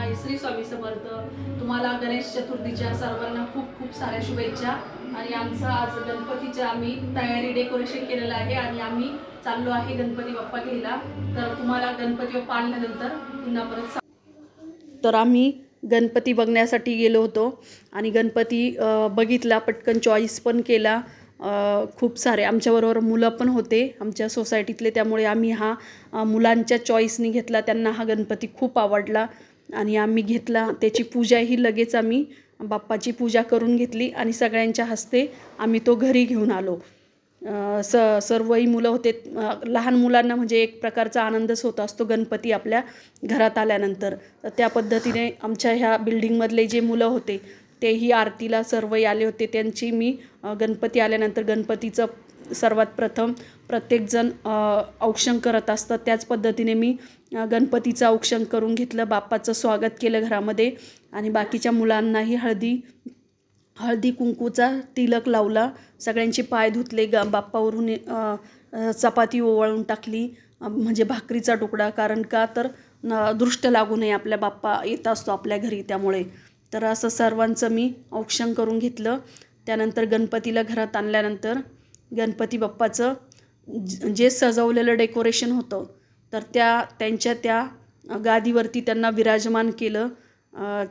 आहे. श्री स्वामी समर्थ. तुम्हाला गणेश चतुर्थीच्या सर्वांना खूप खूप साऱ्या शुभेच्छा. आणि आमचं आज गणपतीच्या आम्ही तयारी डेकोरेशन केलेलं आहे आणि आम्ही चाललो आहे गणपती बाप्पा घ्यायला. तर तुम्हाला गणपती बाप्पा आणल्यानंतर पुन्हा परत तर आम्ही गणपती बघण्यासाठी गेलो होतो आणि गणपती बघितला, पटकन चॉईस पण केला. खूप सारे आमच्याबरोबर मुलं पण होते आमच्या सोसायटीतले, त्यामुळे आम्ही हा मुलांच्या चॉईसनी घेतला. त्यांना हा गणपती खूप आवडला आणि आम्ही घेतला. त्याची पूजाही लगेच आम्ही बाप्पाची पूजा करून घेतली आणि सगळ्यांच्या हस्ते आम्ही तो घरी घेऊन आलो. सर्वही मुलं होते. लहान मुलांना म्हणजे एक प्रकारचा आनंदच होत असतो गणपती आपल्या घरात आल्यानंतर. तर त्या पद्धतीने आमच्या ह्या बिल्डिंगमधले जे मुलं होते तेही आरतीला सर्वही आले होते. त्यांची मी गणपती आल्यानंतर गणपतीचं सर्वात प्रथम प्रत्येकजण औक्षण करत असतं, त्याच पद्धतीने मी गणपतीचं औक्षण करून घेतलं. बाप्पाचं स्वागत केलं घरामध्ये आणि बाकीच्या मुलांनाही हळदी कुंकूचा तिलक लावला. सगळ्यांचे पाय धुतले. बाप्पावरून चपाती ओवाळून टाकली, म्हणजे भाकरीचा तुकडा, कारण का तर दृष्ट लागू नये, आपल्या बाप्पा येत असतो आपल्या घरी, त्यामुळे. तर असं सर्वांचं मी औक्षण करून घेतलं. त्यानंतर गणपतीला घरात आणल्यानंतर गणपती बाप्पाचं जे सजवलेलं डेकोरेशन होतं तर त्यांच्या त्या गादीवरती त्यांना विराजमान केलं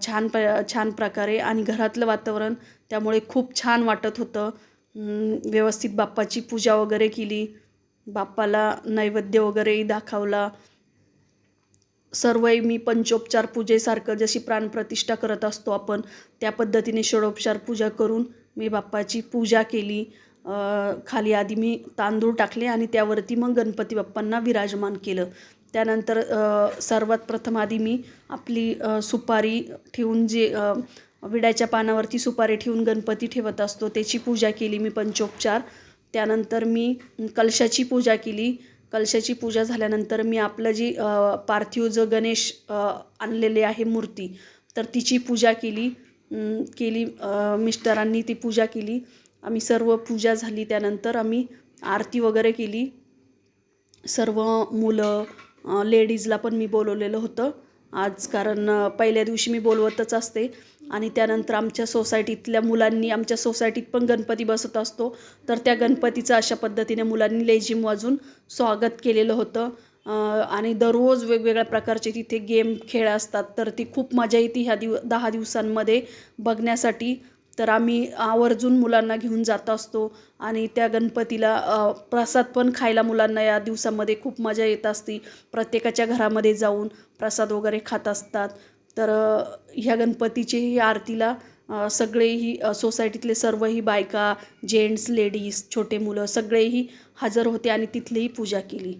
छान प्रकारे. आणि घरातलं वातावरण त्यामुळे खूप छान वाटत होतं. व्यवस्थित बाप्पाची पूजा वगैरे केली, बाप्पाला नैवेद्य वगैरेही दाखवला. सर्वही मी पंचोपचार पूजेसारखं, जशी प्राणप्रतिष्ठा करत असतो आपण त्या पद्धतीने षोडोपचार पूजा करून मी बाप्पाची पूजा केली. खाली आधी मी तांदूळ टाकले आणि त्यावरती मग गणपती बाप्पांना विराजमान केलं. त्यानंतर सर्वात प्रथम आधी मी आपली सुपारी ठेवून, जे विड्याच्या पानावरती सुपारी ठेवून गणपती ठेवत असतो त्याची पूजा केली मी पंचोपचार. त्यानंतर मी कलशाची पूजा केली. कलशाची पूजा झाल्यानंतर मी आपलं जी पार्थिव जो गणेश आणलेले आहे मूर्ती, तर तिची पूजा केली. मिस्टरांनी ती पूजा केली. आम्ही सर्व पूजा झाली त्यानंतर आम्ही आरती वगैरे केली. सर्व मुलं लेडीजला पण मी बोलवलेलं होतं आज, कारण पहिल्या दिवशी मी बोलवतच असते. आणि त्यानंतर आमच्या सोसायटीतल्या मुलांनी, आमच्या सोसायटीत पण गणपती बसत असतो, तर त्या गणपतीचं अशा पद्धतीने मुलांनी लेझिम वाजून स्वागत केलेलं होतं. आणि दररोज वेगवेगळ्या प्रकारचे तिथे गेम खेळ असतात, तर ती खूप मजा येते ह्या 10 दिवसांमध्ये बघण्यासाठी. तर आम्ही आवर्जून मुलांना घेऊन जात असतो आणि त्या गणपतीला प्रसाद पण खायला मुलांना या दिवसामध्ये खूप मजा येत असते. प्रत्येकाच्या घरामध्ये जाऊन प्रसाद वगैरे खात असतात. तर ह्या गणपतीची आरतीला सगळेही सोसायटीतले सर्वही बायका, जेंट्स, लेडीज, छोटे मुलं सगळेही हजर होते आणि तिथलीही पूजा केली.